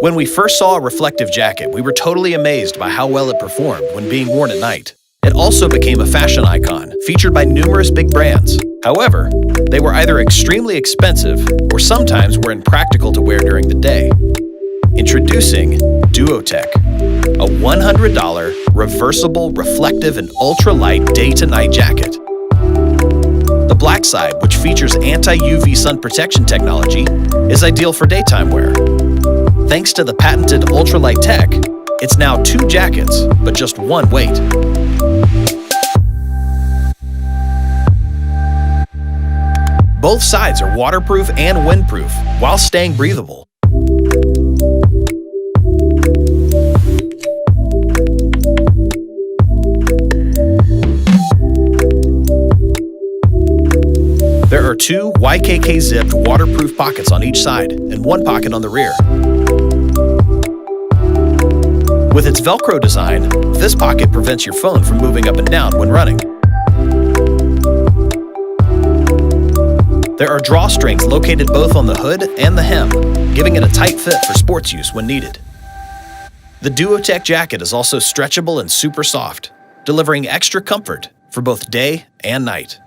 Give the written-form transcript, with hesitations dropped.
When we first saw a reflective jacket, we were totally amazed by how well it performed when being worn at night. It also became a fashion icon, featured by numerous big brands. However, they were either extremely expensive or sometimes were impractical to wear during the day. Introducing Duotech, a $100 reversible, reflective, and ultralight day-to-night jacket. The black side, which features anti-UV sun protection technology, is ideal for daytime wear. Thanks to the patented ultralight tech, it's now 2 jackets, but just 1 weight. Both sides are waterproof and windproof while staying breathable. There are 2 YKK zipped waterproof pockets on each side and 1 pocket on the rear. With its Velcro design, this pocket prevents your phone from moving up and down when running. There are drawstrings located both on the hood and the hem, giving it a tight fit for sports use when needed. The Duotech jacket is also stretchable and super soft, delivering extra comfort for both day and night.